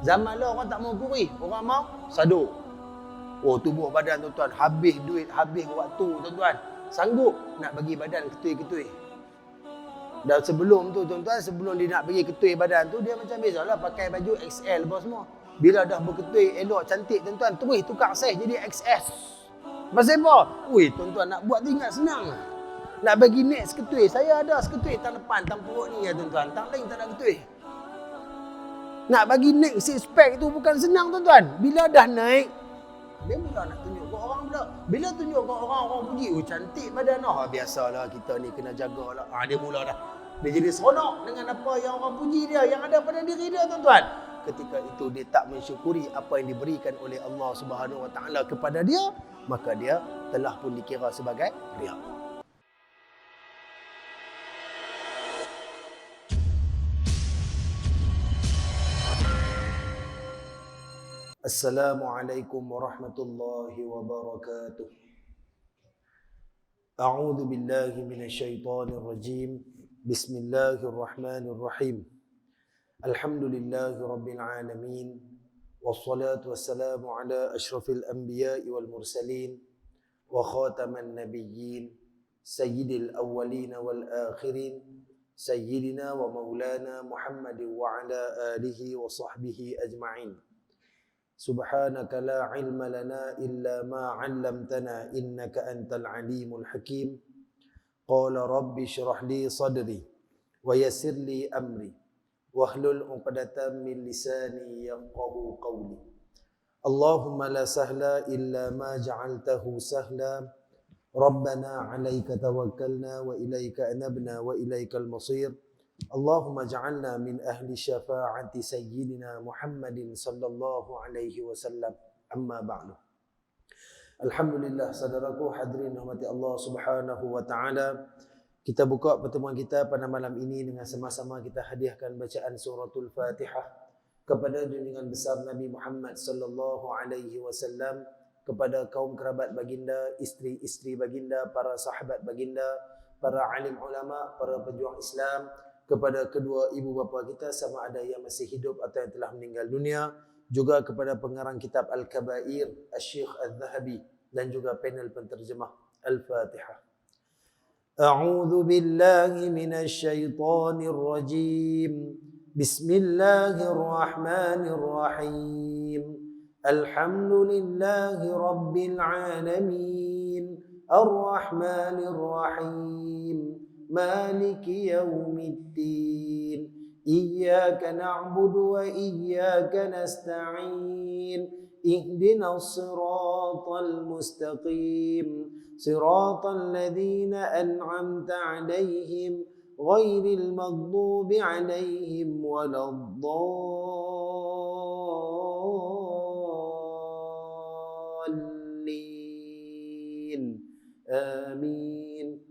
Zaman lah orang tak mau kuri, orang mau saduk. Oh, tubuh badan tuan-tuan, habis duit, habis waktu tuan-tuan. Sanggup nak bagi badan ketui-ketui. Dan sebelum tu tuan-tuan, sebelum dia nak bagi ketui badan tu, dia macam biasalah pakai baju XL apa semua. Bila dah berketui elok cantik tuan-tuan, terus tukar saiz jadi XS. Pasal apa? Ui, tuan-tuan nak buat tu ingat senang. Nak bagi next ketui, saya ada seketui tang depan, tang perut ni ya tuan-tuan. Tang lain tak ada ketui. Nak bagi next six pack tu bukan senang tuan-tuan. Bila dah naik, dia mula nak tunjuk ke orang pula. Bila tunjuk ke orang, orang puji, oh cantik badan. Biasalah kita ni kena jagalah. Dia mula dah. Dia jadi seronok dengan apa yang orang puji dia, yang ada pada diri dia tuan-tuan. Ketika itu dia tak mensyukuri apa yang diberikan oleh Allah Subhanahu Wa Taala kepada dia, maka dia telah pun dikira sebagai riya. Assalamualaikum warahmatullahi wabarakatuh. A'udzu billahi minasyaitonir rajim. Bismillahirrahmanirrahim. Alhamdulillahi rabbil alamin. Wassalatu wassalamu ala asyrafil anbiya'i wal mursalin wa khataman nabiyyin sayyidil awwalin wal akhirin sayyidina wa maulana Muhammadin wa ala alihi wa sahbihi ajma'in. Subhanaka la ilma lana illa ma 'allamtana innaka antal alimul hakim. Qala rabbi shrah li sadri wa yassir li amri wahlul 'uqdatam min lisani yafqahu qawli. Allahumma la sahla illa ma ja'altahu sahla. Rabbana 'alaika tawakkalna wa ilaika anabna wa ilaikal masir. Allahumma ja'alna min ahli syafa'ati sayyidina Muhammadin sallallahu alaihi wasallam. Amma ba'du. Alhamdulillah, saudaraku hadirin rahmati Allah Subhanahu wa taala. Kita buka pertemuan kita pada malam ini dengan sama-sama kita hadiahkan bacaan suratul Fatihah kepada junjungan besar Nabi Muhammad sallallahu alaihi wasallam, kepada kaum kerabat baginda, isteri-isteri baginda, para sahabat baginda, para alim ulama, para pejuang Islam, kepada kedua ibu bapa kita sama ada yang masih hidup atau yang telah meninggal dunia, juga kepada pengarang kitab Al-Kabair Asy-Syaikh Al-Zahabi dan juga panel penterjemah. Al-Fatihah. A'udzu billahi minasy syaithanir rajim. Bismillahirrahmanirrahim. Alhamdulillahi rabbil alamin. Ar-Rahmanir Rahim. مالك يوم الدين إياك نعبد وإياك نستعين اهدنا الصراط المستقيم صراط الذين أنعمت عليهم غير المغضوب عليهم ولا الضالين آمين.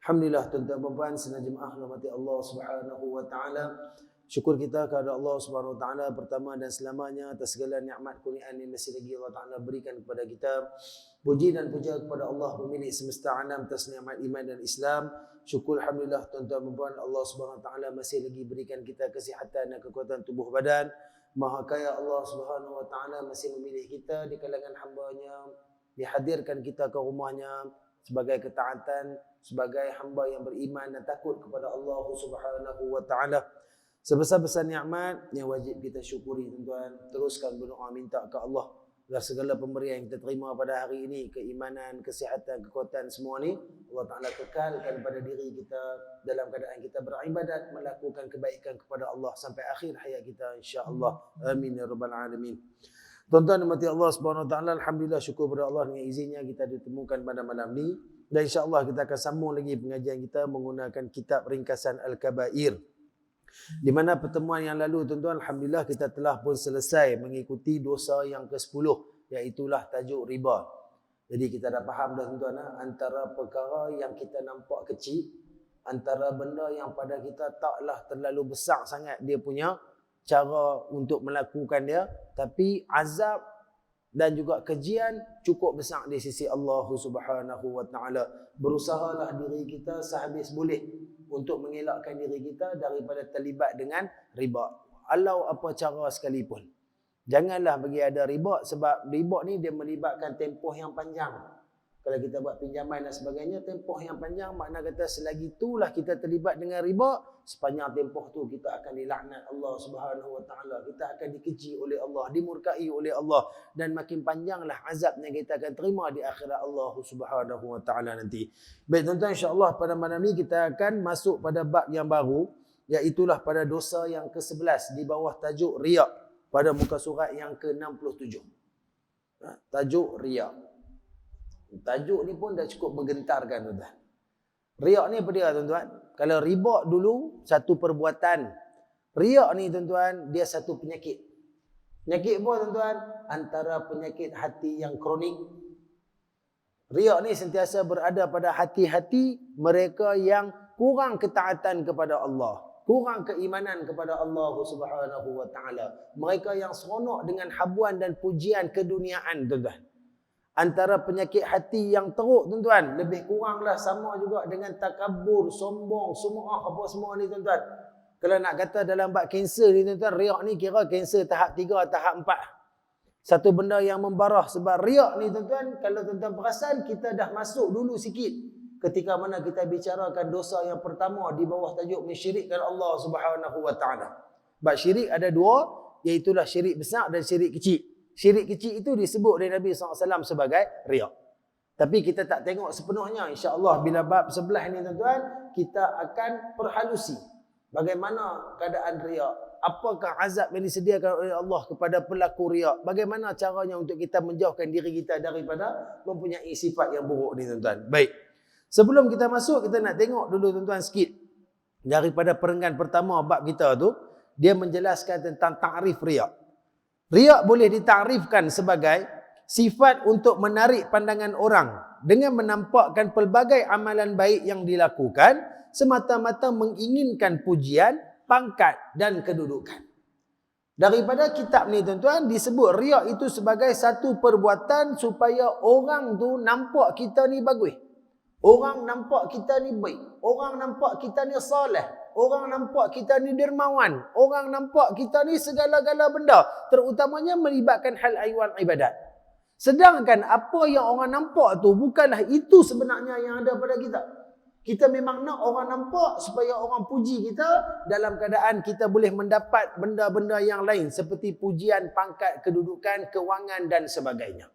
Alhamdulillah tuan-tuan dan puan, senajemaah rahmati Allah Subhanahu wa taala. Syukur kita kepada Allah Subhanahu wa taala pertama dan selamanya atas segala nikmat kurniaan yang masih lagi Allah taala berikan kepada kita. Puji dan puja kepada Allah pemilik semesta alam atas nikmat iman dan Islam. Syukur alhamdulillah tuan-tuan dan puan, Allah Subhanahu wa taala masih lagi berikan kita kesihatan dan kekuatan tubuh badan. Maha kaya Allah Subhanahu wa taala masih memilih kita di kalangan hamba-Nya, dihadirkan kita ke rumahnya sebagai ketaatan, sebagai hamba yang beriman dan takut kepada Allah Subhanahu wa taala. Sebesar-besar nikmat yang wajib kita syukuri tuan-tuan. Teruskan berdoa minta ke Allah agar segala pemberian yang kita terima pada hari ini, keimanan, kesihatan, kekuatan semua ni Allah taala kekalkan pada diri kita dalam keadaan kita beribadat, melakukan kebaikan kepada Allah sampai akhir hayat kita insya-Allah. Amin ya rabbal alamin. Tuan-tuan dan Allah Subhanahu wa taala, alhamdulillah syukur kepada Allah dengan izinnya kita ditemukan pada malam ni, dan insya-Allah kita akan sambung lagi pengajian kita menggunakan kitab ringkasan Al-Kabair. Di mana pertemuan yang lalu tuan-tuan, alhamdulillah kita telah pun selesai mengikuti dosa yang ke-10, iaitu tajuk riba. Jadi kita dah faham dah tuan-tuan, antara perkara yang kita nampak kecil, antara benda yang pada kita taklah terlalu besar sangat dia punya cara untuk melakukan dia, tapi azab dan juga kejian cukup besar di sisi Allah Subhanahu wa taala. Berusahalah diri kita sehabis boleh untuk mengelakkan diri kita daripada terlibat dengan riba. Walau apa cara sekalipun. Janganlah bagi ada riba, sebab riba ni dia melibatkan tempoh yang panjang. Kalau kita buat pinjaman dan sebagainya, tempoh yang panjang, makna kata selagi itulah kita terlibat dengan riba, sepanjang tempoh tu kita akan dilaknat Allah Subhanahu Wa Taala, kita akan dikeji oleh Allah, dimurkai oleh Allah, dan makin panjanglah azab yang kita akan terima di akhirat Allah Subhanahu Wa Taala nanti. Baik tuan-tuan, insya-Allah pada malam ni kita akan masuk pada bab yang baru, iaitulah pada dosa yang ke-11 di bawah tajuk riya pada muka surat yang ke-67. Tajuk riya. Tajuk ni pun dah cukup menggentarkan tuan-tuan. Riya ni apa dia tuan-tuan? Kalau riba dulu satu perbuatan, riya ni tuan-tuan dia satu penyakit. Penyakit apa tuan-tuan? Antara penyakit hati yang kronik. Riya ni sentiasa berada pada hati-hati mereka yang kurang ketaatan kepada Allah, kurang keimanan kepada Allah Subhanahu Wa Taala. Mereka yang seronok dengan habuan dan pujian keduniaan tuan-tuan. Antara penyakit hati yang teruk tuan-tuan, lebih kuranglah sama juga dengan takabur, sombong, semua apa semua ni tuan-tuan. Kalau nak kata dalam bab kanser ni tuan-tuan, riak ni kira kanser tahap 3, tahap 4. Satu benda yang membarah, sebab riak ni tuan-tuan, kalau tuan-tuan perasan, kita dah masuk dulu sikit ketika mana kita bicarakan dosa yang pertama di bawah tajuk mensyirikkan Allah Subhanahu Wa Taala. Bab syirik ada dua, iaitulah syirik besar dan syirik kecil. Syirik kecil itu disebut oleh Nabi SAW sebagai riya. Tapi kita tak tengok sepenuhnya. InsyaAllah bila bab sebelah ni tuan-tuan, kita akan perhalusi bagaimana keadaan riya. Apakah azab yang disediakan oleh Allah kepada pelaku riya? Bagaimana caranya untuk kita menjauhkan diri kita daripada mempunyai sifat yang buruk ni tuan-tuan. Baik. Sebelum kita masuk, kita nak tengok dulu tuan-tuan sikit. Daripada perenggan pertama bab kita tu, dia menjelaskan tentang ta'rif riya. Riya boleh ditarifkan sebagai sifat untuk menarik pandangan orang dengan menampakkan pelbagai amalan baik yang dilakukan semata-mata menginginkan pujian, pangkat dan kedudukan. Daripada kitab ni tuan-tuan disebut riya itu sebagai satu perbuatan supaya orang tu nampak kita ni bagus. Orang nampak kita ni baik. Orang nampak kita ni soleh. Orang nampak kita ni dermawan. Orang nampak kita ni segala-gala benda. Terutamanya melibatkan hal aywan ibadat. Sedangkan apa yang orang nampak tu bukanlah itu sebenarnya yang ada pada kita. Kita memang nak orang nampak supaya orang puji kita dalam keadaan kita boleh mendapat benda-benda yang lain seperti pujian, pangkat, kedudukan, kewangan dan sebagainya.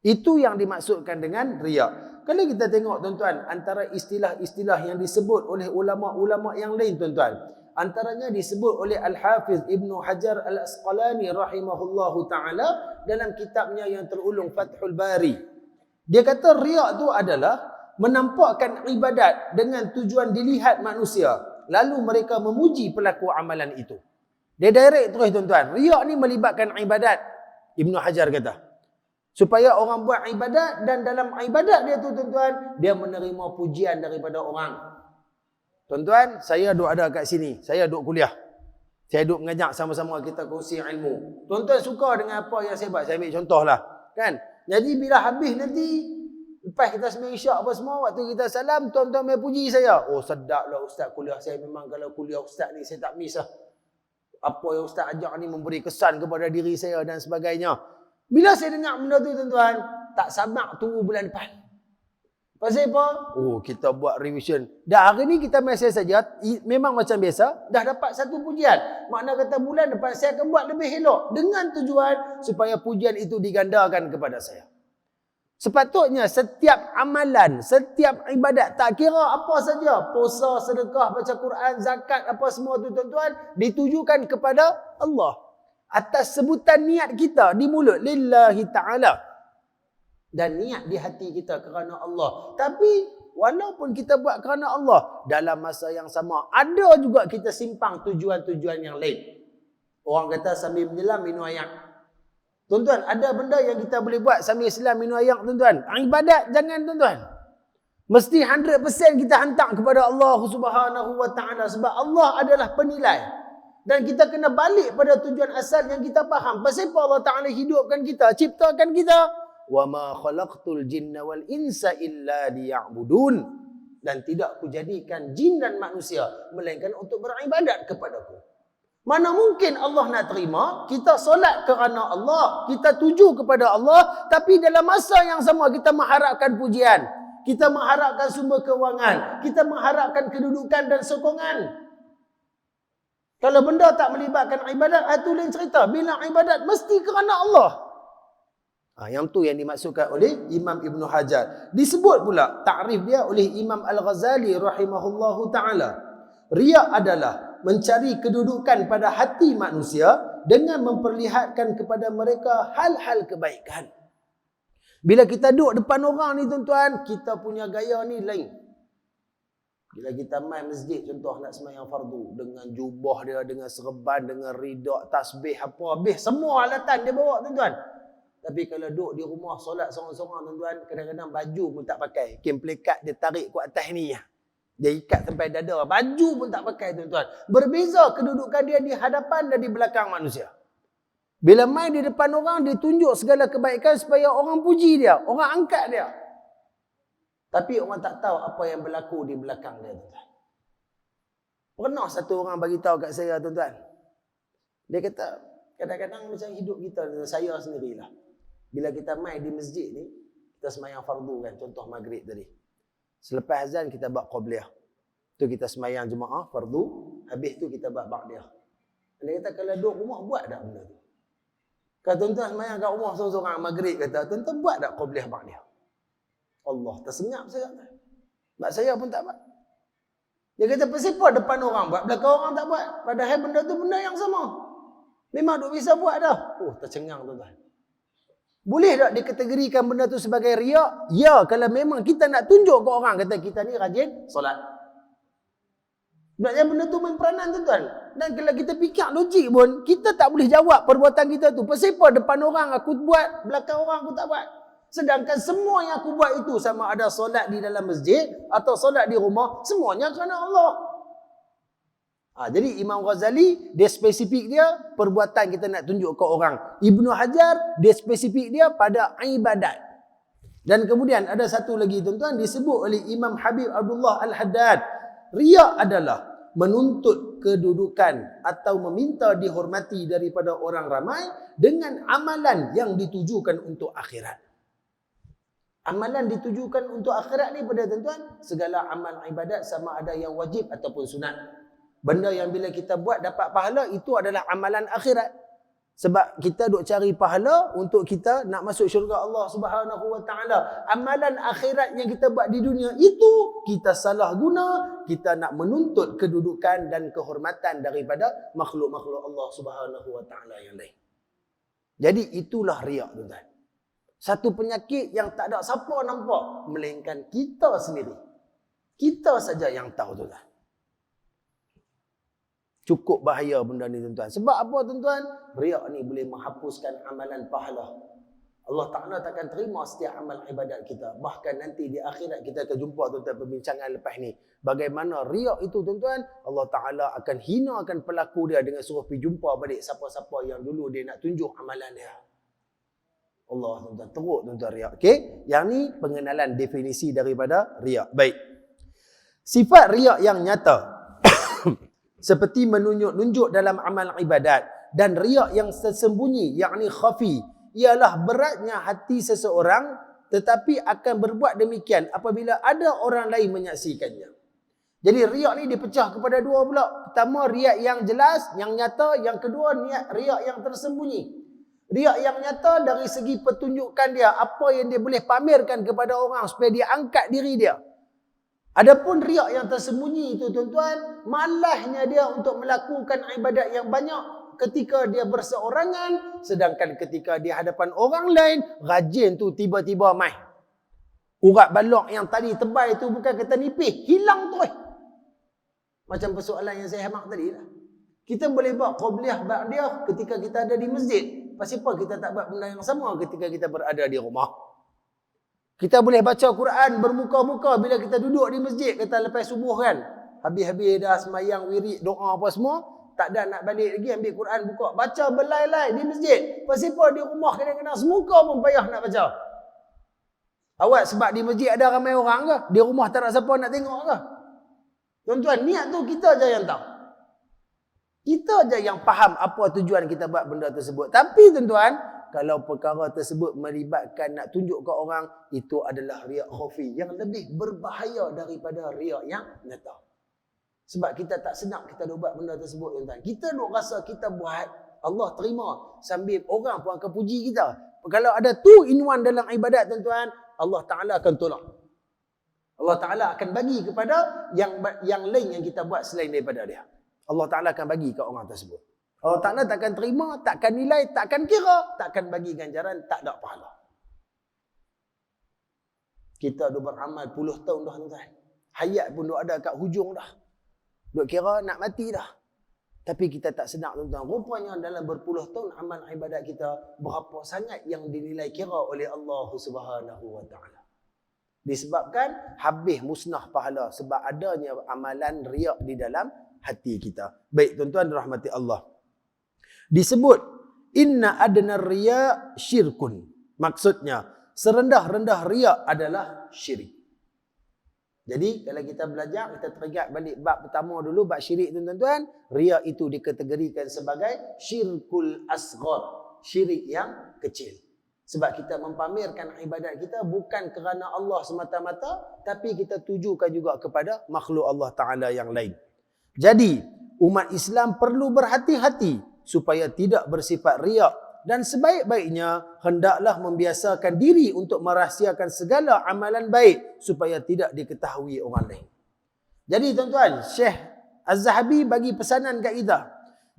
Itu yang dimaksudkan dengan riya. Kalau kita tengok tuan-tuan, antara istilah-istilah yang disebut oleh ulama-ulama yang lain tuan-tuan, antaranya disebut oleh Al-Hafiz Ibn Hajar Al-Asqalani rahimahullahu ta'ala dalam kitabnya yang terulung Fathul Bari. Dia kata riya itu adalah menampakkan ibadat dengan tujuan dilihat manusia, lalu mereka memuji pelaku amalan itu. Dia direct terus tuan-tuan. Riya ni melibatkan ibadat. Ibn Hajar kata. Supaya orang buat ibadat dan dalam ibadat dia tu tuan-tuan, dia menerima pujian daripada orang. Tuan-tuan, saya duduk ada kat sini. Saya duduk kuliah. Saya duduk mengajak sama-sama kita kongsi ilmu. Tuan-tuan suka dengan apa yang saya buat. Saya ambil contohlah. Kan? Jadi bila habis nanti, lepas kita sembahyang isyak apa semua, waktu kita salam, tuan-tuan mai puji saya. Oh sedaplah ustaz kuliah saya. Memang kalau kuliah ustaz ni saya tak miss lah. Apa yang ustaz ajar ni memberi kesan kepada diri saya dan sebagainya. Bila saya dengar benda tu tuan-tuan, tak sabar tunggu bulan depan. Pasal apa? Oh, kita buat revision. Dah hari ni kita mesej saja, memang macam biasa, dah dapat satu pujian. Makna kata bulan depan saya akan buat lebih elok. Dengan tujuan supaya pujian itu digandakan kepada saya. Sepatutnya setiap amalan, setiap ibadat, tak kira apa saja, puasa, sedekah, baca Quran, zakat, apa semua tu tuan-tuan, ditujukan kepada Allah. Atas sebutan niat kita di mulut, lillahi ta'ala. Dan niat di hati kita kerana Allah. Tapi, walaupun kita buat kerana Allah, dalam masa yang sama, ada juga kita simpang tujuan-tujuan yang lain. Orang kata sambil menyelam minum air. Tuan-tuan, ada benda yang kita boleh buat sambil selam minum air, tuan-tuan. Ibadat jangan tuan-tuan. Mesti 100% kita hantar kepada Allah Subhanahu Wa Taala sebab Allah adalah penilai. Dan kita kena balik pada tujuan asal yang kita faham. Pasal apa Allah Ta'ala hidupkan kita, ciptakan kita? وَمَا خَلَقْتُ الْجِنَّ وَالْإِنسَ إِلَّا لِيَعْبُدُونَ. Dan tidak kujadikan jin dan manusia, melainkan untuk beribadat kepadaku. Mana mungkin Allah nak terima, kita solat kerana Allah, kita tuju kepada Allah, tapi dalam masa yang sama kita mengharapkan pujian, kita mengharapkan sumber kewangan, kita mengharapkan kedudukan dan sokongan. Kalau benda tak melibatkan ibadat, itu lain cerita. Bila ibadat, mesti kerana Allah. Yang tu yang dimaksudkan oleh Imam Ibn Hajar. Disebut pula takrif dia oleh Imam Al-Ghazali rahimahullahu ta'ala. Riya adalah mencari kedudukan pada hati manusia dengan memperlihatkan kepada mereka hal-hal kebaikan. Bila kita duduk depan orang ni tuan-tuan, kita punya gaya ni lain. Bila kita main masjid, contoh nak sembahyang fardu, dengan jubah dia, dengan serban, dengan ridak, tasbih, apa habis, semua alatan dia bawa tuan-tuan. Tapi kalau duduk di rumah solat seorang-seorang tuan-tuan, kadang-kadang baju pun tak pakai. Kain pelikat dia tarik ke atas ni. Dia ikat sampai dada. Baju pun tak pakai tuan-tuan. Berbeza kedudukan dia di hadapan dan di belakang manusia. Bila main di depan orang, dia tunjuk segala kebaikan supaya orang puji dia, orang angkat dia. Tapi orang tak tahu apa yang berlaku di belakang dia tuan-tuan. Pernah satu orang bagi tahu kat saya tuan-tuan. Dia kata, kadang-kadang macam hidup kita, saya sendirilah. Bila kita main di masjid ni, kita sembahyang fardu kan, contoh maghrib tadi. Selepas azan kita buat qabliyah. Tu kita sembahyang jemaah fardu, habis tu kita buat ba'diyah. Dia kata kalau duduk rumah buat tak benda tu? Kalau tuan-tuan sembahyang kat rumah seorang-seorang maghrib kata, tuan-tuan buat tak qabliyah ba'diyah? Allah tersenyap saya. Sebab saya pun tak buat. Dia kata kenapa depan orang buat, belakang orang tak buat? Padahal benda tu benda yang sama. Memang duk bisa buat dah. Tercengang tuan-tuan. Boleh tak dikategorikan benda tu sebagai riak? Ya, kalau memang kita nak tunjuk ke orang, kata kita ni rajin solat. Sebabnya benda tu main peranan tuan-tuan. Dan kalau kita fikir logik pun, kita tak boleh jawab perbuatan kita tu. Kenapa depan orang aku buat, belakang orang aku tak buat? Sedangkan semua yang aku buat itu, sama ada solat di dalam masjid atau solat di rumah, semuanya kerana Allah. Jadi Imam Ghazali, dia spesifik dia perbuatan kita nak tunjuk ke orang. Ibnu Hajar, dia spesifik dia pada ibadat. Dan kemudian ada satu lagi tuan-tuan, disebut oleh Imam Habib Abdullah Al-Haddad. Riya adalah menuntut kedudukan atau meminta dihormati daripada orang ramai dengan amalan yang ditujukan untuk akhirat. Amalan ditujukan untuk akhirat ni pada tuan-tuan, segala amal ibadat sama ada yang wajib ataupun sunat. Benda yang bila kita buat dapat pahala, itu adalah amalan akhirat. Sebab kita duk cari pahala untuk kita nak masuk syurga Allah Subhanahu Wa Taala. Amalan akhirat yang kita buat di dunia itu kita salah guna, kita nak menuntut kedudukan dan kehormatan daripada makhluk-makhluk Allah Subhanahu Wa Taala yang lain. Jadi itulah riak tuan-tuan. Satu penyakit yang tak ada siapa nampak melainkan kita sendiri. Kita saja yang tahu tuan-tuan. Cukup bahaya benda ni tuan-tuan. Sebab apa tuan-tuan? Riak ni boleh menghapuskan amalan pahala. Allah Ta'ala takkan terima setiap amal ibadat kita. Bahkan nanti di akhirat kita akan jumpa tuan-tuan perbincangan lepas ni. Bagaimana riak itu tuan-tuan, Allah Ta'ala akan hinakan pelaku dia dengan suruh pergi jumpa balik siapa-siapa yang dulu dia nak tunjuk amalan dia. Allah tuan-tuan, teruk tuan-tuan riak. Okey, yang ni pengenalan definisi daripada riak. Baik. Sifat riak yang nyata seperti menunjuk-nunjuk dalam amal ibadat, dan riak yang tersembunyi, yakni khafi, ialah beratnya hati seseorang tetapi akan berbuat demikian apabila ada orang lain menyaksikannya. Jadi riak ni dipecah kepada dua pula. Pertama riak yang jelas, yang nyata. Yang kedua riak yang tersembunyi. Riak yang nyata dari segi pertunjukan dia, apa yang dia boleh pamerkan kepada orang supaya dia angkat diri dia. Adapun riak yang tersembunyi itu tuan-tuan, malahnya dia untuk melakukan ibadat yang banyak ketika dia berseorangan, sedangkan ketika di hadapan orang lain, rajin tu tiba-tiba mai. Urat balok yang tadi tebal itu bukan kata nipis, hilang tu. Macam persoalan yang saya hamak tadi lah. Kita boleh buat qabliyah ba'diyah ketika kita ada di masjid. Kenapa kita tak buat benda yang sama ketika kita berada di rumah? Kita boleh baca Quran bermuka-muka bila kita duduk di masjid, kata lepas subuh kan. Habis-habis dah semayang, wirid, doa apa semua, tak ada nak balik lagi ambil Quran buka. Baca belai-lai di masjid. Kenapa di rumah kadang-kadang semuka pun payah nak baca? Awak sebab di masjid ada ramai orang ke? Di rumah tak ada siapa nak tengok ke? Tuan-tuan, niat tu kita je yang tahu. Kita je yang faham apa tujuan kita buat benda tersebut. Tapi tuan-tuan, kalau perkara tersebut melibatkan nak tunjuk ke orang, itu adalah riak khafi yang lebih berbahaya daripada riak yang nyata. Sebab kita tak sedap kita duk buat benda tersebut, tuan-tuan. Kita duk rasa kita buat, Allah terima, sambil orang pun akan puji kita. Kalau ada 2-in-1 dalam ibadat, tuan-tuan, Allah Ta'ala akan tolak. Allah Ta'ala akan bagi kepada yang lain yang kita buat selain daripada dia. Allah Ta'ala akan bagi ke orang tersebut. Allah Ta'ala takkan terima, takkan nilai, takkan kira, takkan bagi ganjaran, tak ada pahala. Kita dah beramal puluh tahun dah, tuan-tuan. Hayat pun dah ada kat hujung dah. Duk kira nak mati dah. Tapi kita tak sedar, tuan-tuan. Rupanya dalam berpuluh tahun amal ibadat kita, berapa sangat yang dinilai kira oleh Allah Subhanahu wa Ta'ala. Disebabkan habis musnah pahala sebab adanya amalan riak di dalam hati kita. Baik, tuan-tuan rahmati Allah. Disebut inna adna riya syirkun. Maksudnya serendah-rendah riak adalah syirik. Jadi kalau kita belajar, kita teringat balik bab pertama dulu, bab syirik, tuan-tuan. Riak itu dikategorikan sebagai syirkul asghar, syirik yang kecil. Sebab kita mempamerkan ibadat kita bukan kerana Allah semata-mata, tapi kita tujukan juga kepada makhluk Allah Ta'ala yang lain. Jadi, umat Islam perlu berhati-hati supaya tidak bersifat riak. Dan sebaik-baiknya, hendaklah membiasakan diri untuk merahsiakan segala amalan baik supaya tidak diketahui orang lain. Jadi tuan-tuan, Syekh Az-Zahabi bagi pesanan kat kita.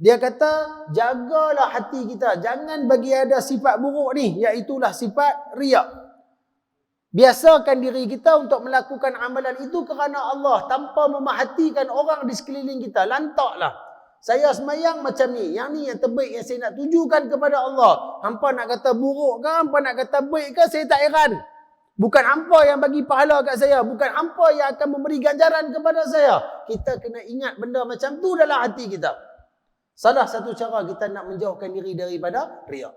Dia kata, jagalah hati kita. Jangan bagi ada sifat buruk ni, iaitulah sifat riak. Biasakan diri kita untuk melakukan amalan itu kerana Allah tanpa memerhatikan orang di sekeliling kita. Lantaklah. Saya semayang macam ni. Yang ni yang terbaik yang saya nak tujukan kepada Allah. Hampa nak kata buruk ke, hampa nak kata baik ke, saya tak heran. Bukan hampa yang bagi pahala kat saya. Bukan hampa yang akan memberi ganjaran kepada saya. Kita kena ingat benda macam tu dalam hati kita. Salah satu cara kita nak menjauhkan diri daripada riak.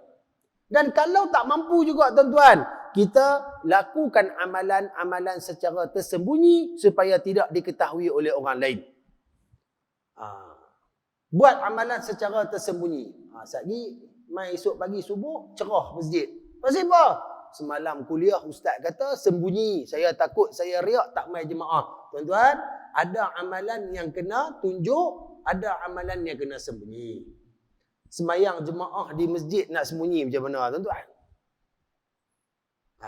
Dan kalau tak mampu juga, tuan-tuan, kita lakukan amalan-amalan secara tersembunyi supaya tidak diketahui oleh orang lain. Buat amalan secara tersembunyi. Satgi, mai esok pagi subuh, cerah masjid. Pasal apa? Semalam kuliah ustaz kata sembunyi. Saya takut saya riak tak mai jemaah. Tuan-tuan, ada amalan yang kena tunjuk, ada amalan yang kena sembunyi. Semayang jemaah di masjid nak sembunyi macam mana, tuan-tuan?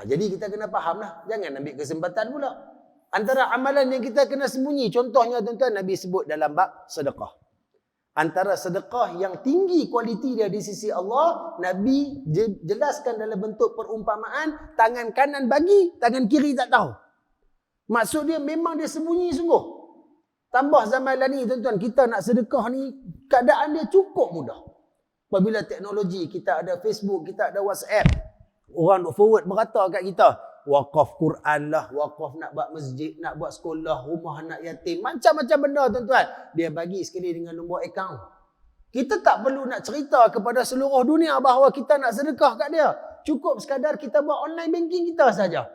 Jadi kita kena faham lah. Jangan ambil kesempatan pula. Antara amalan yang kita kena sembunyi, contohnya tuan-tuan, Nabi sebut dalam bab sedekah. Antara sedekah yang tinggi kualiti dia di sisi Allah, Nabi jelaskan dalam bentuk perumpamaan, tangan kanan bagi, tangan kiri tak tahu. Maksud dia memang dia sembunyi sungguh. Tambah zaman lah ni, tuan-tuan, kita nak sedekah ni, keadaan dia cukup mudah. Apabila teknologi, kita ada Facebook, kita ada WhatsApp, orang nak forward merata kat kita. Wakaf Quran lah, wakaf nak buat masjid, nak buat sekolah, rumah anak yatim, macam-macam benda, tuan-tuan. Dia bagi sekali dengan nombor akaun. Kita tak perlu nak cerita kepada seluruh dunia bahawa kita nak sedekah kat dia. Cukup sekadar kita buat online banking kita saja.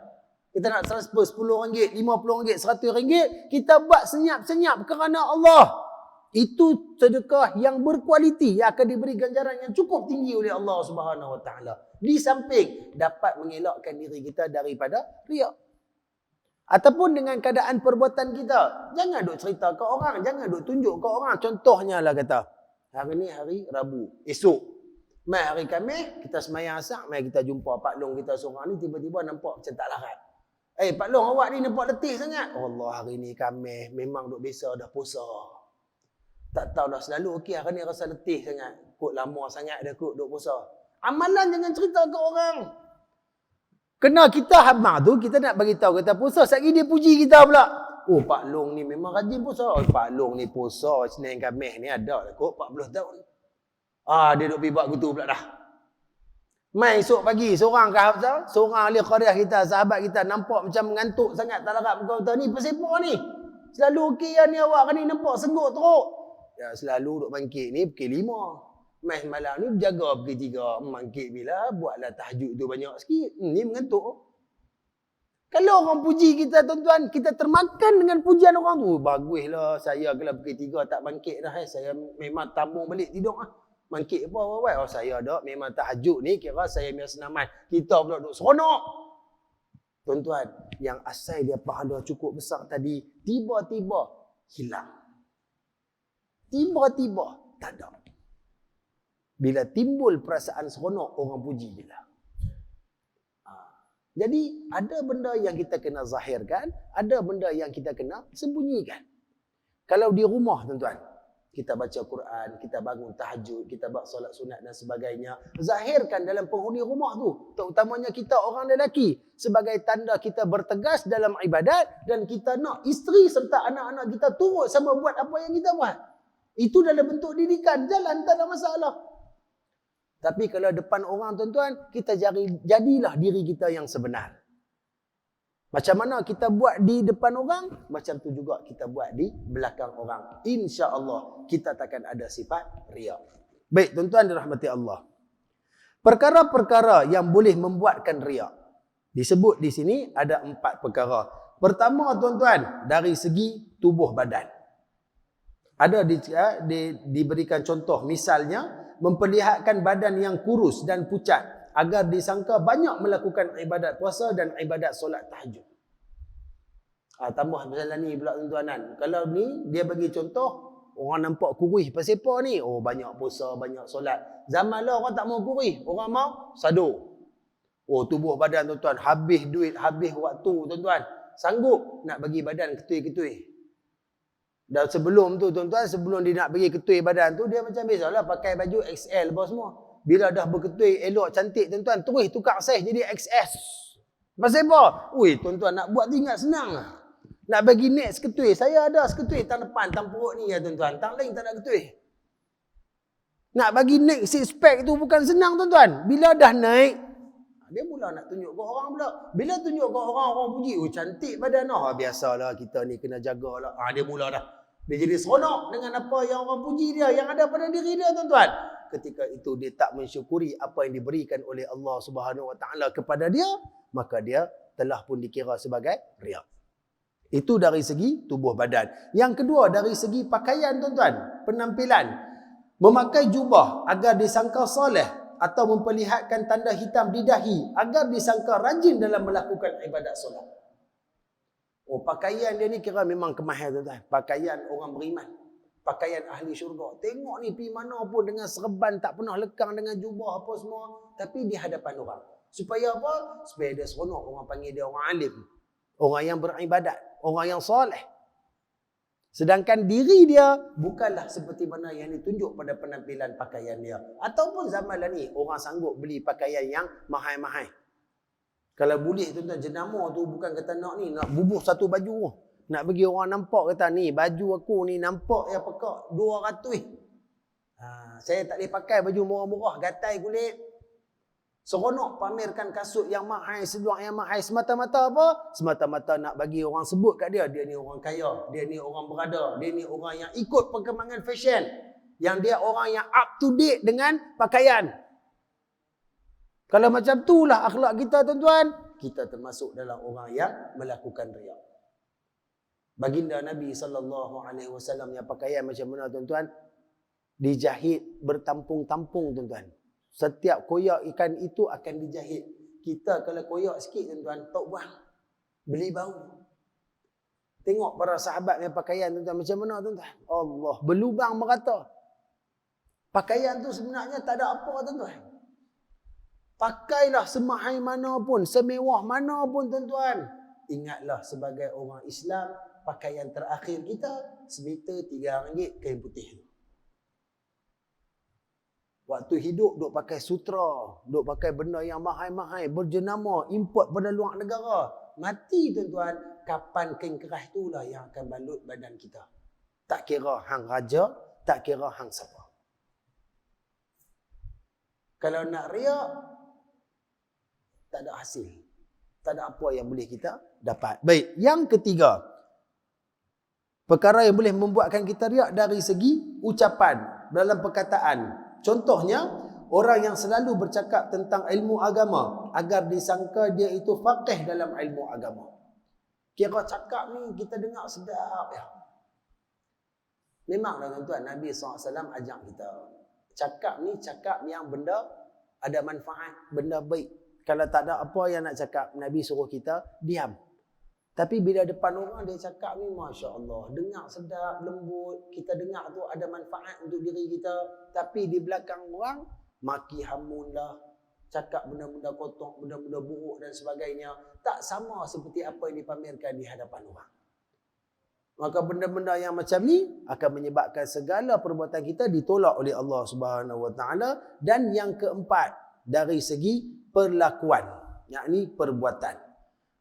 Kita nak transfer RM10, RM50, RM100, kita buat senyap-senyap kerana Allah. Itu sedekah yang berkualiti, yang akan diberi ganjaran yang cukup tinggi oleh Allah Subhanahu Wa Taala. Di samping dapat mengelakkan diri kita daripada riak. Ataupun dengan keadaan perbuatan kita, jangan duk cerita ke orang, jangan duk tunjuk ke orang. Contohnya lah kata, hari ni hari Rabu, esok mai hari Khamis, kita semayang asar, mai kita jumpa Pak Long kita seorang ni, tiba-tiba nampak macam tak larat. Pak Long, awak ni nampak letih sangat. Oh Allah, hari ni Khamis, memang duk biasa dah puasa. Tak tahu dah, selalu okey, hari ni rasa letih sangat. Kut lama sangat dah kut duk puasa. Amalan jangan cerita ke orang. Kena kita habang tu, kita nak bagi tahu kita puasa, sekali dia puji kita pula. Oh, Pak Long ni memang rajin puasa. Oh, Pak Long ni puasa Senin Khamis ni ada lah kot 40 tahun. Dia duk pergi buat gitu pula dah. Mai esok pagi, seorang ahli qariah kita, sahabat kita, nampak macam mengantuk sangat, tak larat muka kita. Ni pasal apa ni? Selalu okey ya ni awak ni, nampak senggut teruk. Ya, selalu duk bangkit ni pukul 5. Mai malam ni berjaga pukul 3. Bangkit bila, buatlah tahajud tu banyak sikit. Ni mengantuk. Kalau orang puji kita tuan-tuan, kita termakan dengan pujian orang tu. Baguslah, saya kalau pukul 3 tak bangkit dah. Saya memang tambung balik tidur. Bangkit apa? Oh, saya dah memang tahajud ni, kira saya punya senaman. Kita pula duduk seronok. Tuan-tuan, yang asal dia pahala cukup besar tadi, tiba-tiba hilang. Tiba-tiba tak ada. Bila timbul perasaan seronok, orang puji je lah. Jadi, ada benda yang kita kena zahirkan, ada benda yang kita kena sembunyikan. Kalau di rumah, tuan-tuan, kita baca Quran, kita bangun tahajud, kita buat solat sunat dan sebagainya, zahirkan dalam penghuni rumah tu, terutamanya kita orang lelaki, sebagai tanda kita bertegas dalam ibadat dan kita nak isteri serta anak-anak kita turut sama buat apa yang kita buat. Itu dalam bentuk didikan, jalan, tak ada masalah. Tapi kalau depan orang, tuan-tuan, kita jadilah diri kita yang sebenar. Macam mana kita buat di depan orang, macam tu juga kita buat di belakang orang. InsyaAllah kita takkan ada sifat riya. Baik, tuan-tuan dirahmati Allah. Perkara-perkara yang boleh membuatkan riya. Disebut di sini ada 4 perkara. Pertama, tuan-tuan, dari segi tubuh badan. Ada diberikan contoh, misalnya, memperlihatkan badan yang kurus dan pucat agar disangka banyak melakukan ibadat puasa dan ibadat solat tahajud. Tambah masalah ni pula tuan-tuan. Kalau ni dia bagi contoh, orang nampak kurus pasal apa ni? Oh, banyak puasa, banyak solat. Zaman lah orang tak mau kurus, orang mau sado. Oh, tubuh badan tuan-tuan, habis duit, habis waktu tuan-tuan. Sanggup nak bagi badan ketui-ketui. Dan sebelum tu tuan-tuan, sebelum dia nak pergi ketui badan tu, dia macam biasalah pakai baju XL apa semua. Bila dah berketui elok cantik tuan-tuan, terus tukar saiz jadi XS. Pasal apa? Ui, tuan-tuan nak buat tu ingat senang lah. Nak bagi next ketui, saya ada seketui tang depan, tang perut ni ya tuan-tuan. Tang lain tak nak ketui. Nak bagi next six pack tu bukan senang tuan-tuan. Bila dah naik, dia mula nak tunjuk ke orang pula. Bila tunjuk ke orang, orang puji, oh cantik badan. Biasalah kita ni kena jagalah. Dia mula dah. Dia jadi seronok dengan apa yang orang puji dia, yang ada pada diri dia tuan-tuan. Ketika itu dia tak mensyukuri apa yang diberikan oleh Allah Subhanahu Wa Taala kepada dia, maka dia telah pun dikira sebagai riya. Itu dari segi tubuh badan. Yang kedua dari segi pakaian tuan-tuan, penampilan. Memakai jubah agar disangka soleh atau memperlihatkan tanda hitam di dahi agar disangka rajin dalam melakukan ibadat solat. Oh, pakaian dia ni kira memang kemahal tuan-tuan. Pakaian orang beriman. Pakaian ahli syurga. Tengok ni pergi mana pun dengan serban, tak pernah lekang dengan jubah apa semua. Tapi di hadapan orang. Supaya apa? Supaya dia seronok. Orang panggil dia orang alim. Orang yang beribadat. Orang yang soleh. Sedangkan diri dia bukanlah seperti mana yang ditunjuk pada penampilan pakaian dia. Ataupun zaman lah ni, orang sanggup beli pakaian yang mahal-mahal. Kalau boleh tuan-tuan, jenama tu bukan kata nak ni, nak bubuh satu baju. Nak bagi orang nampak kata ni, baju aku ni nampak ya pekak 200. Saya tak boleh pakai baju murah-murah, gatai kulit. Seronok pamerkan kasut yang mahal, seluar yang mahal. Semata-mata apa? Semata-mata nak bagi orang sebut kat dia, dia ni orang kaya, dia ni orang berada, dia ni orang yang ikut perkembangan fashion. Yang dia orang yang up to date dengan pakaian. Kalau macam itulah akhlak kita tuan-tuan, kita termasuk dalam orang yang melakukan riya. Baginda Nabi SAW yang pakaian macam mana tuan-tuan? Dijahit bertampung-tampung tuan-tuan. Setiap koyak ikan itu akan dijahit. Kita kalau koyak sikit tuan-tuan, tak buang. Beli baru. Tengok para sahabat yang pakaian tuan-tuan macam mana tuan-tuan? Allah, berlubang merata. Pakaian tu sebenarnya tak ada apa tuan-tuan. Pakailah semahal mana pun, semewah mana pun tuan-tuan. Ingatlah sebagai orang Islam, pakaian terakhir kita, semeter RM3 kain putih. Waktu hidup duk pakai sutra, duk pakai benda yang mahal-mahal, berjenama, import pada luar negara. Mati tuan-tuan, kapan kain keras itulah yang akan balut badan kita. Tak kira hang raja, tak kira hang siapa. Kalau nak riak, tak ada hasil. Tak ada apa yang boleh kita dapat. Baik, yang ketiga. Perkara yang boleh membuatkan kita riak dari segi ucapan dalam perkataan. Contohnya, Orang yang selalu bercakap tentang ilmu agama agar disangka dia itu faqih dalam ilmu agama. Kira cakap ni kita dengar sedap ya. Memanglah tuan-tuan, Nabi SAW ajak kita. Cakap ni cakap yang benda ada manfaat, benda baik. Kalau tak ada apa yang nak cakap, Nabi suruh kita diam. Tapi bila depan orang dia cakap ni, Masya Allah, dengar sedap, lembut. Kita dengar tu ada manfaat untuk diri kita. Tapi di belakang orang, maki hamun lah, cakap benda-benda kotor, benda-benda buruk dan sebagainya. Tak sama seperti apa yang dipamerkan di hadapan orang. Maka benda-benda yang macam ni akan menyebabkan segala perbuatan kita ditolak oleh Allah Subhanahu Wa Taala. Dan yang keempat, dari segi perlakuan, yakni perbuatan.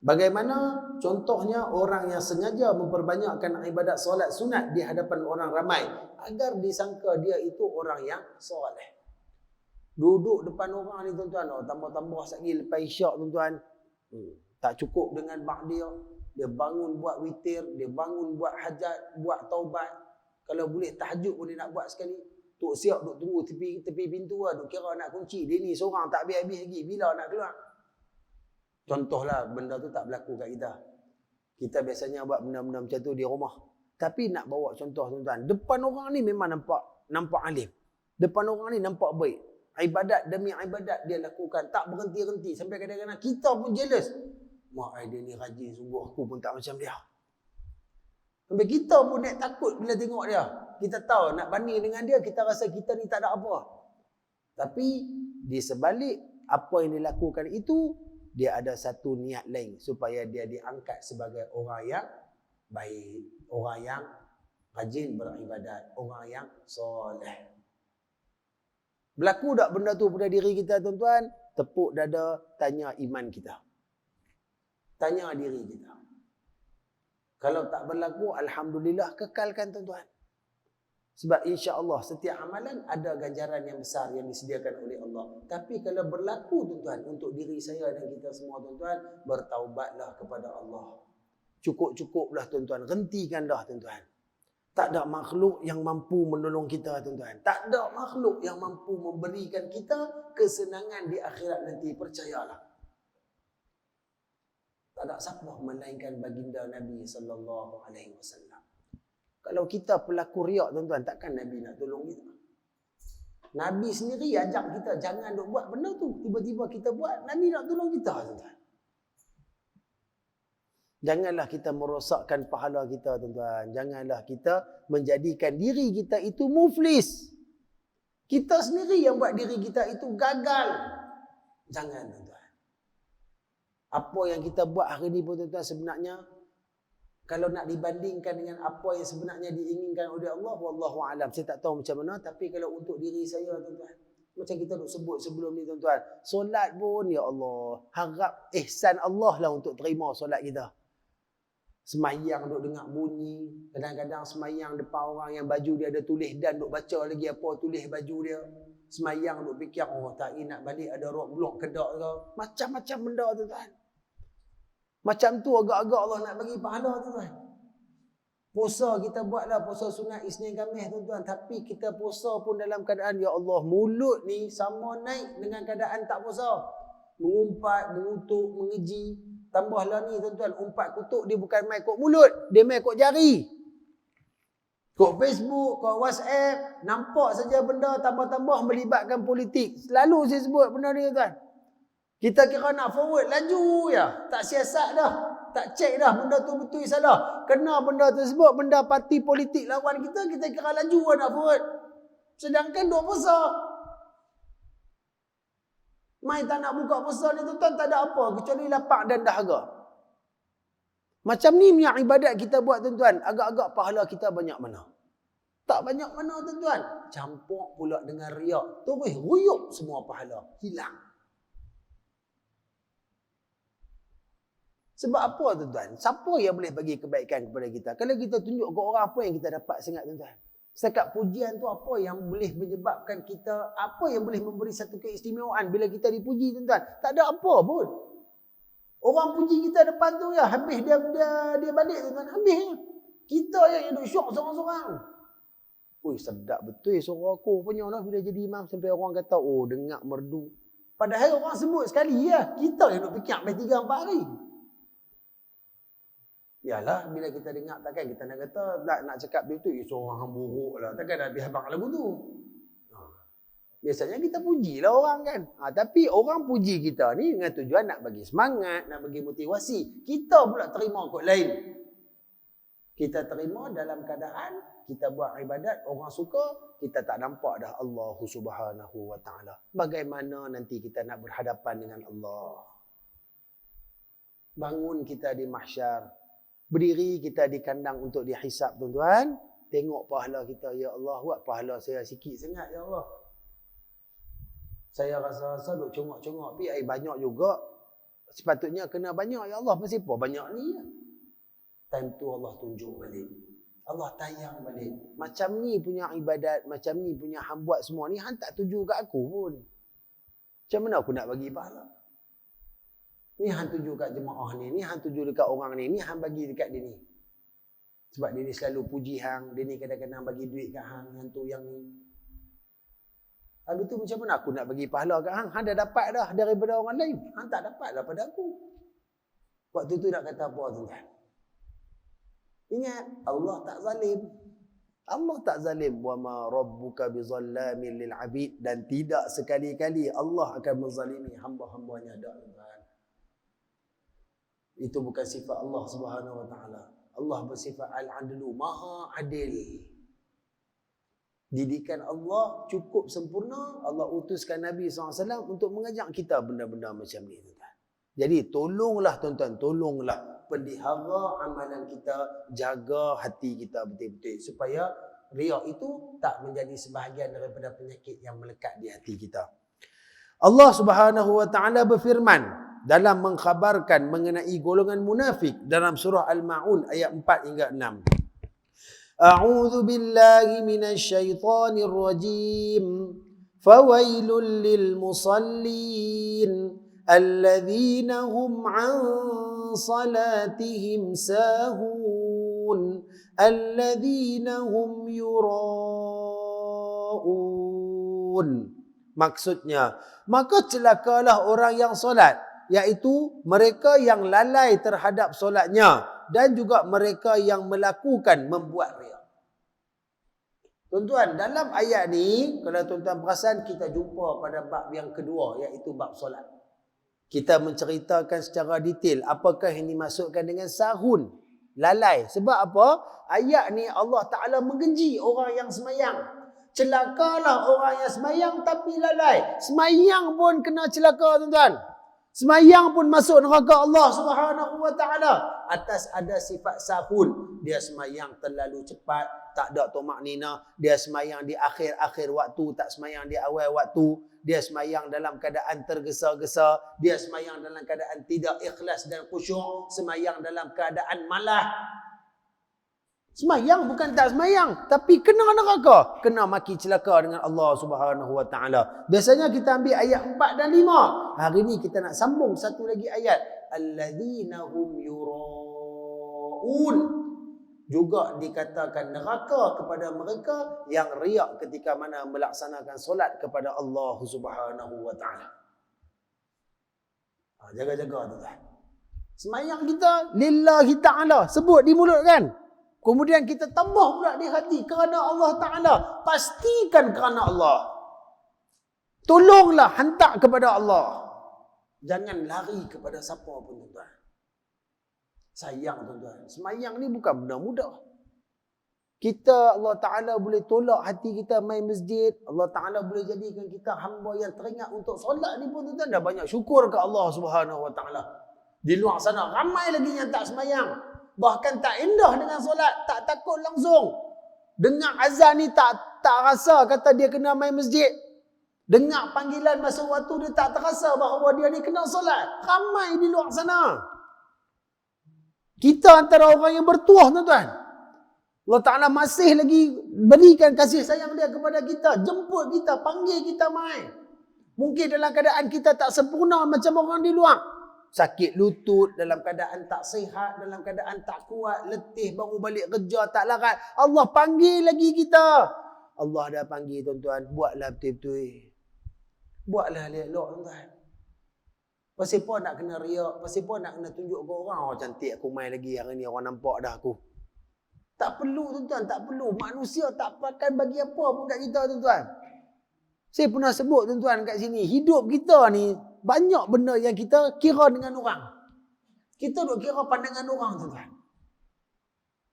Bagaimana contohnya orang yang sengaja memperbanyakkan ibadat solat sunat di hadapan orang ramai agar disangka dia itu orang yang soleh. Duduk depan orang ni tuan-tuan, tambah-tambah sekali lepas isyak tuan-tuan. Tak cukup dengan ba'diyah. Dia bangun buat witir, dia bangun buat hajat, buat taubat. Kalau boleh tahajud pun dia nak buat sekali. Tok siap duk tunggu tepi pintu lah, duk kira nak kunci. Dia ni seorang tak habis-habis lagi, bila nak keluar? Contohlah benda tu tak berlaku kat kita. Kita biasanya buat benda-benda macam tu di rumah. Tapi nak bawa contoh tuan-tuan, depan orang ni memang nampak alim. Depan orang ni nampak baik. Ibadat demi ibadat dia lakukan, tak berhenti-henti. Sampai kadang-kadang kita pun jealous. Mak dia ni rajin sungguh, aku pun tak macam dia. Sampai kita pun nak takut bila tengok dia. Kita tahu nak banding dengan dia, kita rasa kita ni tak ada apa. Tapi di sebalik apa yang dilakukan itu, dia ada satu niat lain supaya dia diangkat sebagai orang yang baik, orang yang rajin beribadat, orang yang soleh. Berlaku tak benda tu pada diri kita tuan-tuan? Tepuk dada, tanya iman kita. Tanya diri kita. Kalau tak berlaku, alhamdulillah, kekalkan tuan-tuan. Sebab insya-Allah setiap amalan ada ganjaran yang besar yang disediakan oleh Allah. Tapi kalau berlaku tuan-tuan untuk diri saya dan kita semua tuan-tuan, bertaubatlah kepada Allah. Cukup-cukuplah tuan-tuan, hentikanlah tuan-tuan. Tak ada makhluk yang mampu menolong kita tuan-tuan. Tak ada makhluk yang mampu memberikan kita kesenangan di akhirat nanti, percayalah. Tak ada siapa melainkan baginda Nabi sallallahu alaihi wasallam. Kalau kita pelaku riak tuan-tuan, takkan Nabi nak tolong kita? Nabi sendiri ajak kita jangan duk buat benda tu. Tiba-tiba kita buat, Nabi nak tolong kita tuan-tuan. Janganlah kita merosakkan pahala kita tuan-tuan. Janganlah kita menjadikan diri kita itu muflis. Kita sendiri yang buat diri kita itu gagal. Jangan tuan-tuan. Apa yang kita buat hari ni pun tuan-tuan sebenarnya, kalau nak dibandingkan dengan apa yang sebenarnya diinginkan oleh Allah, wallahu alam, saya tak tahu macam mana. Tapi kalau untuk diri saya tuan-tuan, macam kita duk sebut sebelum ni tuan-tuan, solat pun ya Allah, harap ihsan Allah lah untuk terima solat kita. Semayang duk dengar bunyi, kadang-kadang semayang depan orang yang baju dia ada tulis dan duk baca lagi apa tulis baju dia. Semayang duk fikir, oh tak nak balik ada rock blok kedak ke, macam-macam benda tuan-tuan. Macam tu agak-agak Allah nak bagi pahala tuan-tuan. Puasa kita buatlah, puasa sunat Isnin Khamis tuan-tuan, tapi kita puasa pun dalam keadaan ya Allah, mulut ni sama naik dengan keadaan tak puasa. Mengumpat, mengutuk, mengeji. Tambahlah ni tuan-tuan, umpat kutuk dia bukan main kok mulut, dia main kok jari. Kok Facebook, kok WhatsApp, nampak saja benda tambah-tambah melibatkan politik. Selalu saya sebut benda ni tuan. Kita kira nak forward laju ya, tak siasat dah, tak cek dah benda tu betul salah. Kena benda tersebut, benda parti politik lawan kita, kita kira laju lah nak forward. Sedangkan duk puasa. Mai tak nak buka puasa ni tuan-tuan, tak ada apa kecuali lapar dan dahaga. Macam ni punya ibadat kita buat tuan-tuan, agak-agak pahala kita banyak mana? Tak banyak mana tuan-tuan. Campur pula dengan riak, terus ruyuk semua pahala, hilang. Sebab apa tuan-tuan? Siapa yang boleh bagi kebaikan kepada kita? Kalau kita tunjuk ke orang, apa yang kita dapat sangat tuan-tuan? Setakat pujian tu apa yang boleh menyebabkan kita, apa yang boleh memberi satu keistimewaan bila kita dipuji tuan-tuan? Tak ada apa pun. Orang puji kita depan tu ya, habis dia balik tuan-tuan, habis. Kita yang duk syok seorang-seorang. Ui, sedap betul suara aku punya lah bila jadi imam sampai orang kata, oh dengar merdu. Padahal orang sebut sekali ya. Kita yang nak fikir sampai 3-4 hari. Yalah, bila kita dengar takkan kita nak kata, nak cakap betul, suara hang buruk lah. Takkan nak habis habang lagu tu. Biasanya kita pujilah orang kan. Tapi orang puji kita ni dengan tujuan nak bagi semangat, nak bagi motivasi. Kita pula terima kot lain. Kita terima dalam keadaan kita buat ibadat, orang suka, kita tak nampak dah Allah Subhanahu wa ta'ala. Bagaimana nanti kita nak berhadapan dengan Allah? Bangun kita di mahsyar. Berdiri kita di kandang untuk dihisap, tuan-tuan. Tengok pahala kita, ya Allah, buat pahala saya sikit sangat, ya Allah. Saya rasa-rasa duk congok-congok, tapi banyak juga. Sepatutnya kena banyak, ya Allah. Pasal apa banyak ni? Time tu Allah tunjuk balik. Allah tayang balik. Macam ni punya ibadat, macam ni punya hang buat semua ni, hang tak tuju kat aku pun. Macam mana aku nak bagi pahala? Ni hang tuju kat jemaah ni hang tuju dekat orang ni hang bagi dekat dia ni. Sebab dia ni selalu puji hang, dia ni kadang-kadang bagi duit kat hang tu yang ni. Habis tu macam mana aku nak bagi pahala kat hang? Hang dah dapat dah daripada orang lain. Hang tak dapat daripada aku. Waktu tu nak kata apa tuan-tuan? Ingat, Allah tak zalim. Allah tak zalim. Wa ma rabbuka bizallamin lil abid. Dan tidak sekali-kali Allah akan menzalimi hamba-hambanya. Itu bukan sifat Allah Subhanahu wa ta'ala. Allah bersifat al-adlu, maha adil. Didikan Allah cukup sempurna. Allah utuskan Nabi SAW untuk mengajak kita benda-benda macam ni. Jadi tolonglah tuan-tuan, tolonglah pelihara amalan kita, jaga hati kita betul-betul supaya riak itu tak menjadi sebahagian daripada penyakit yang melekat di hati kita. Allah Subhanahu wa taala berfirman dalam mengkhabarkan mengenai golongan munafik dalam surah Al-Maun ayat 4 hingga 6. A'udzu billahi minasyaitonir rajim. Fawailul lil musallin alladzina hum 'an salatihim sahun alladzina hum yura'un. Maksudnya, maka celakalah orang yang solat, iaitu mereka yang lalai terhadap solatnya dan juga mereka yang melakukan membuat riak. Tuan-tuan, dalam ayat ni, kalau tuan-tuan perasan, kita jumpa pada bab yang kedua, iaitu bab solat. Kita menceritakan secara detail apakah yang dimaksudkan dengan sahun, lalai. Sebab apa? Ayat ni Allah Ta'ala menggenji orang yang semayang. Celakalah orang yang semayang tapi lalai. Semayang pun kena celaka, tuan-tuan. Semayang pun masuk neraka Allah Subhanahu wa ta'ala. Atas ada sifat sahun. Dia semayang terlalu cepat, tak ada tumakninah. Dia semayang di akhir-akhir waktu, tak semayang di awal waktu. Dia semayang dalam keadaan tergesa-gesa. Dia semayang dalam keadaan tidak ikhlas dan khusyuk. Semayang dalam keadaan malah. Semayang bukan tak semayang, tapi kena neraka, kena maki celaka dengan Allah Subhanahu wa taala. Biasanya kita ambil ayat 4 dan 5. Hari ni kita nak sambung satu lagi ayat. Alladzina hum yura'un. Juga dikatakan neraka kepada mereka yang riak ketika mana melaksanakan solat kepada Allah Subhanahu wa taala. Jaga-jaga tuan-tuan. Semayang kita lillahi ta'ala, sebut di mulut kan? Kemudian kita tambah pula di hati kerana Allah Ta'ala. Pastikan kerana Allah. Tolonglah hantar kepada Allah. Jangan lari kepada siapa pun, tuan-tuan. Sayang, tuan-tuan. Semayang ni bukan benda mudah. Kita, Allah Ta'ala boleh tolak hati kita main masjid. Allah Ta'ala boleh jadikan kita hamba yang teringat untuk solat ni pun, tuan-tuan. Dah banyak syukur ke Allah Subhanahu Wa Ta'ala. Di luar sana ramai lagi yang tak semayang. Bahkan tak indah dengan solat, tak takut langsung. Dengar azan ni tak rasa kata dia kena main masjid. Dengar panggilan masa waktu dia tak terasa bahawa dia ni kena solat. Ramai di luar sana. Kita antara orang yang bertuah, tuan-tuan. Allah Ta'ala masih lagi berikan kasih sayang dia kepada kita. Jemput kita, panggil kita main. Mungkin dalam keadaan kita tak sempurna macam orang di luar. Sakit lutut, dalam keadaan tak sihat, dalam keadaan tak kuat, letih, baru balik kerja, tak larat. Allah panggil lagi kita. Allah dah panggil tuan-tuan, buatlah betul-betul. Buatlah elok tuan-tuan. Pasal apa nak kena riak? Pasal apa nak kena tunjuk ke orang? Oh, cantik aku main lagi hari ni, orang nampak dah aku. Tak perlu tuan-tuan, tak perlu. Manusia tak akan bagi apa pun kat kita tuan-tuan. Saya pernah sebut tuan-tuan kat sini, hidup kita ni banyak benda yang kita kira dengan orang. Kita duk kira pandangan orang tuan-tuan.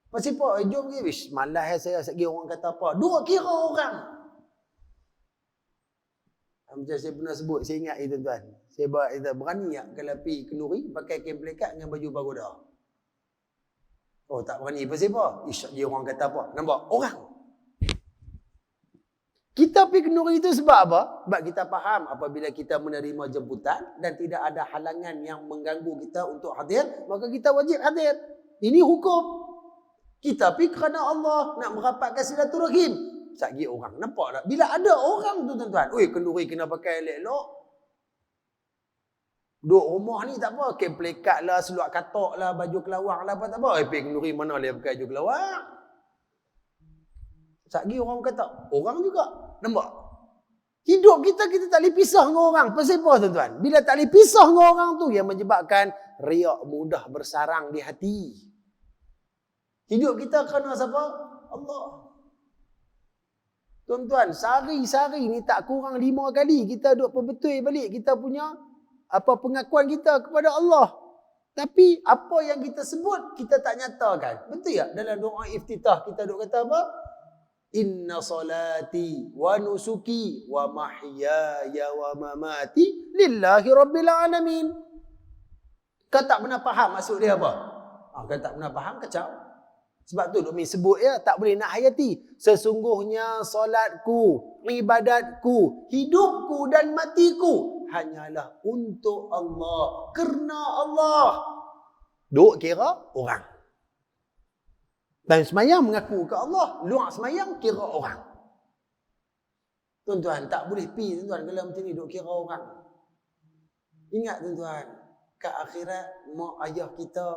Pasal apa? Jom pergi. Wish, malas saya segi orang kata apa. Duk kira orang. Macam saya pernah sebut, saya ingat tuan-tuan. Saya berani tak kalau pergi kenduri pakai kain pelikat dengan baju pagoda. Oh, tak berani. Pasal apa? Ish, dia orang kata apa? Nampak? Orang. Kita pergi kenduri itu sebab apa? Sebab kita faham apabila kita menerima jemputan dan tidak ada halangan yang mengganggu kita untuk hadir, maka kita wajib hadir. Ini hukum. Kita pergi kerana Allah nak merapatkan silaturahim. Sagi orang. Nampak tak? Bila ada orang tu tuan-tuan, oi, kenduri kena pakai elok-elok. Duduk rumah ni tak apa. Kain pelikat lah, seluar katok lah, baju kelawar lah, apa tak apa. Pergi kenduri mana dia pakai baju kelawar. Sagi orang kata, orang juga. Nampak? Hidup kita tak boleh pisah dengan orang. Pasal apa tuan-tuan? Bila tak boleh pisah dengan orang tu, yang menyebabkan riak mudah bersarang di hati. Hidup kita kerana siapa? Allah. Tuan-tuan, sehari-hari ni tak kurang 5 kali kita duk perbetul balik kita punya pengakuan kita kepada Allah. Tapi apa yang kita sebut, kita tak nyatakan. Betul tak? Dalam doa iftitah kita duk kata apa? Inna salati wa nusuki wa mahyaya wa mamati lillahi rabbil alamin. Kau tak pernah faham maksud dia apa? Kau tak pernah faham, kacau. Sebab tu Umi sebut ya, tak boleh nak hayati. Sesungguhnya solatku, ibadatku, hidupku dan matiku hanyalah untuk Allah. Kerana Allah. Duk kira orang. Dan semayang mengaku ke Allah. Luar semayang kira orang. Tuan-tuan, tak boleh pi tuan-tuan kalau macam ni duk kira orang. Ingat tuan-tuan, ke akhirat mak ayah kita,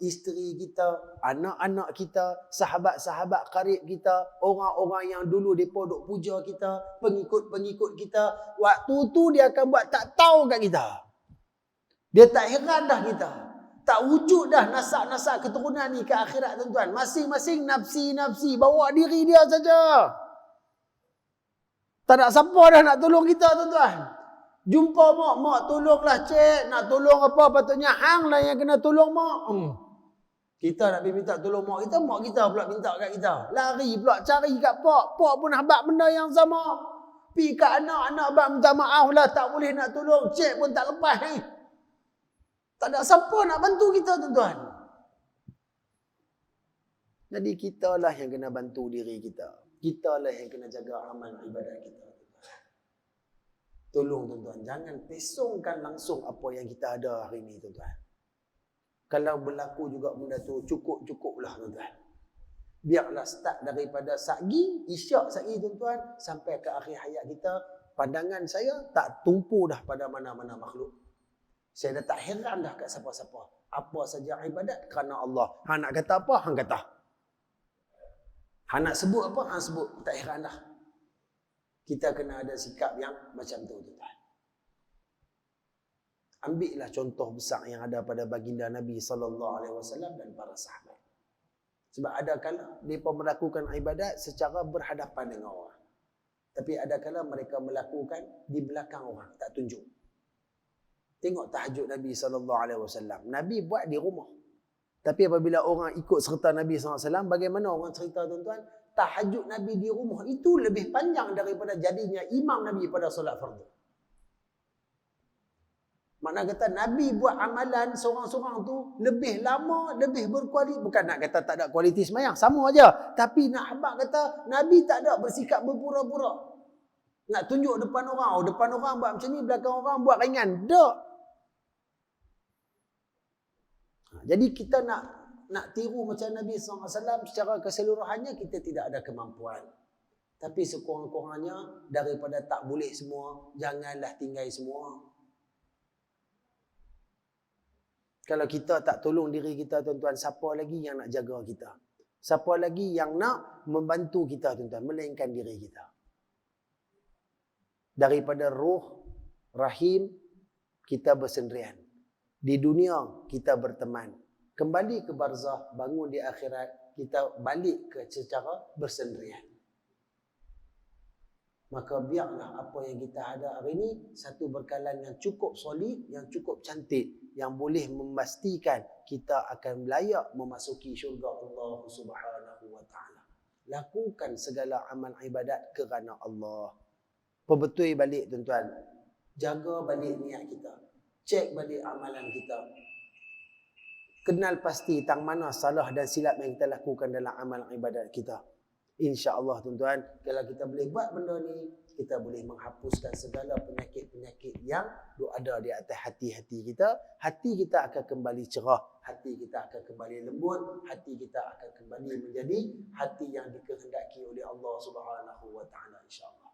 isteri kita, anak-anak kita, sahabat-sahabat karib kita, orang-orang yang dulu depa duk puja kita, pengikut-pengikut kita, waktu tu dia akan buat tak tahu kat kita. Dia tak heran dah kita. Tak wujud dah nasak-nasak keturunan ni ke akhirat tuan-tuan. Masing-masing nafsi-nafsi, bawa diri dia saja. Tak ada siapa dah nak tolong kita tuan-tuan. Jumpa mak tolonglah cik, nak tolong apa patutnya hang lah yang kena tolong mak. Kita nak pergi minta tolong mak kita pula minta kat kita. Lari pula cari kat pak pun habaq benda yang sama. Pergi kat anak bak minta maaf lah, tak boleh nak tolong, cik pun tak lepas ni. Tak ada siapa nak bantu kita tuan-tuan. Jadi kita lah yang kena bantu diri kita. Kita lah yang kena jaga amal ibadat kita. Tolong tuan-tuan, jangan pesongkan langsung apa yang kita ada hari ini tuan-tuan. Kalau berlaku juga benda tu, cukup-cukuplah tuan-tuan. Biarlah start daripada sagi, isyak sagi tuan-tuan, sampai ke akhir hayat kita, pandangan saya tak tumpu dah pada mana-mana makhluk. Saya dah tak heran dah kat siapa-siapa. Apa saja ibadat kerana Allah. Hang nak kata apa, hang kata. Hang nak sebut apa, hang sebut. Tak heran dah. Kita kena ada sikap yang macam tu tuan-tuan. Ambillah contoh besar yang ada pada baginda Nabi SAW dan para sahabat. Sebab ada kala mereka melakukan ibadat secara berhadapan dengan orang. Tapi ada kala mereka melakukan di belakang orang, tak tunjuk. Tengok tahajud Nabi SAW. Nabi buat di rumah. Tapi apabila orang ikut serta Nabi SAW, bagaimana orang cerita tuan-tuan? Tahajud Nabi di rumah itu lebih panjang daripada jadinya imam Nabi pada solat fardu. Makna kata Nabi buat amalan seorang-seorang tu lebih lama, lebih berkualiti. Bukan nak kata tak ada kualiti semayang, sama aja. Tapi nak habaq kata Nabi tak ada bersikap berpura-pura. Nak tunjuk depan orang, depan orang buat macam ni, belakang orang buat ringan. Tak. Jadi kita nak tiru macam Nabi SAW secara keseluruhannya, kita tidak ada kemampuan. Tapi sekurang-kurangnya daripada tak boleh semua, janganlah tinggal semua. Kalau kita tak tolong diri kita tuan-tuan, siapa lagi yang nak jaga kita? Siapa lagi yang nak membantu kita tuan-tuan, melainkan diri kita. Daripada ruh, rahim, kita bersendirian. Di dunia, kita berteman. Kembali ke barzah, bangun di akhirat, kita balik ke secara bersendirian. Maka biarlah apa yang kita ada hari ini satu berkalan yang cukup solid, yang cukup cantik, yang boleh memastikan kita akan layak memasuki syurga Allah Subhanahu wa taala. Lakukan segala amal ibadat kerana Allah. Perbetul balik tuan-tuan. Jaga balik niat kita. Cek balik amalan kita. Kenal pasti tang mana salah dan silap yang kita lakukan dalam amal ibadat kita. InsyaAllah tuan-tuan, kalau kita boleh buat benda ni, kita boleh menghapuskan segala penyakit-penyakit yang ada di atas hati-hati kita. Hati kita akan kembali cerah, hati kita akan kembali lembut, hati kita akan kembali menjadi hati yang dikehendaki oleh Allah Subhanahu wa taala, insya-Allah.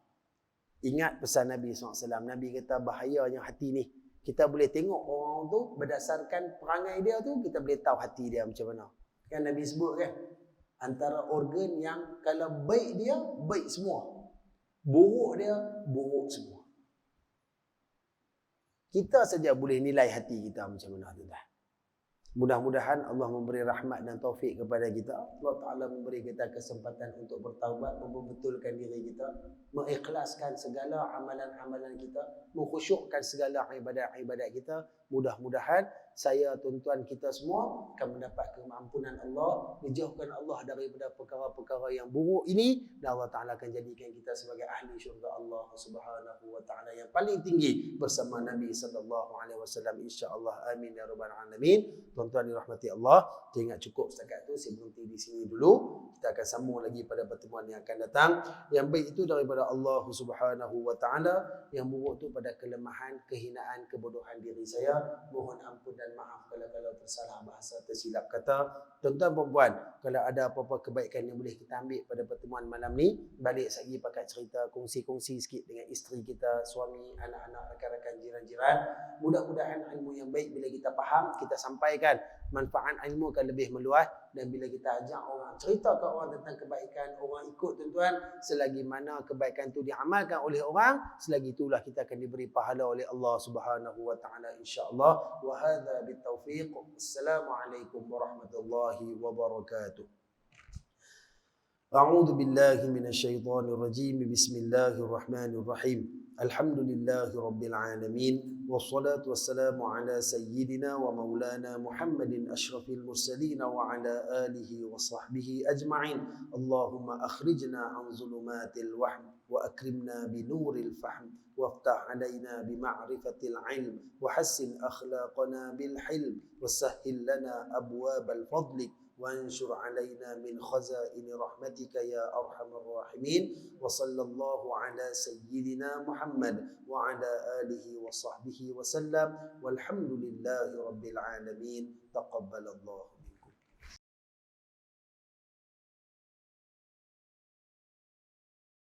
Ingat pesan Nabi SAW. Nabi kata bahayanya hati ni. Kita boleh tengok orang tu berdasarkan perangai dia tu, kita boleh tahu hati dia macam mana. Kan Nabi sebut kan, antara organ yang kalau baik dia, baik semua. Buruk dia, buruk semua. Kita saja boleh nilai hati kita macam mana tuan-tuan. Mudah-mudahan Allah memberi rahmat dan taufik kepada kita. Allah Ta'ala memberi kita kesempatan untuk bertaubat, membetulkan diri kita, mengikhlaskan segala amalan-amalan kita, mengkhusyukkan segala ibadat-ibadat kita. Mudah-mudahan saya, tuan-tuan, kita semua akan mendapat keampunan Allah, dijauhkan Allah daripada perkara-perkara yang buruk ini, dan Allah Ta'ala akan jadikan kita sebagai ahli syurga Allah Subhanahu wa Ta'ala yang paling tinggi bersama Nabi SAW, insya-Allah. Amin ya rabbal alamin. Tuan-tuan dirahmati Allah, saya ingat cukup setakat tu, saya berhenti di sini dulu. Kita akan sambung lagi pada pertemuan yang akan datang. Yang baik itu daripada Allah Subhanahu wa taala, yang buruk itu pada kelemahan, kehinaan, kebodohan diri saya. Mohon ampun dan maaf kalau tersalah bahasa, tersilap kata. Tuan-tuan perempuan, kalau ada apa-apa kebaikan yang boleh kita ambil pada pertemuan malam ni, balik lagi pakai cerita, kongsi-kongsi sikit dengan isteri kita, suami, anak-anak, rakan-rakan, jiran-jiran. Mudah-mudahan ilmu yang baik bila kita faham, kita sampaikan, manfaat ilmu akan lebih meluas. Dan bila kita ajak orang, cerita ke orang tentang kebaikan, orang ikut tuan-tuan, selagi mana kebaikan itu diamalkan oleh orang, selagi itulah kita akan diberi pahala oleh Allah Subhanahu wa taala, insya-Allah. Wa hadza bitaufiq. Assalamualaikum warahmatullahi wabarakatuh. A'udzu billahi minasyaitonir rajim. Bismillahirrahmanirrahim. Alhamdulillahi rabbil alamin. Wassalatu wassalamu ala sayyidina wa maulana Muhammadin asyrafil mursalin wa ala alihi wa sahbihi ajma'in. Allahumma akhrijna an zulumatil wahm wa akrimna bi nuril fahm waftah alaina bi ma'rifatil ilm wa hassin akhlaqana bil hilm wa sahhil lana abwabal fadlik وانشر علينا من خزائن رحمتك يا أرحم الراحمين وصلى الله على سيدنا محمد وعلى آله وصحبه وسلم والحمد لله رب العالمين. تقبل الله.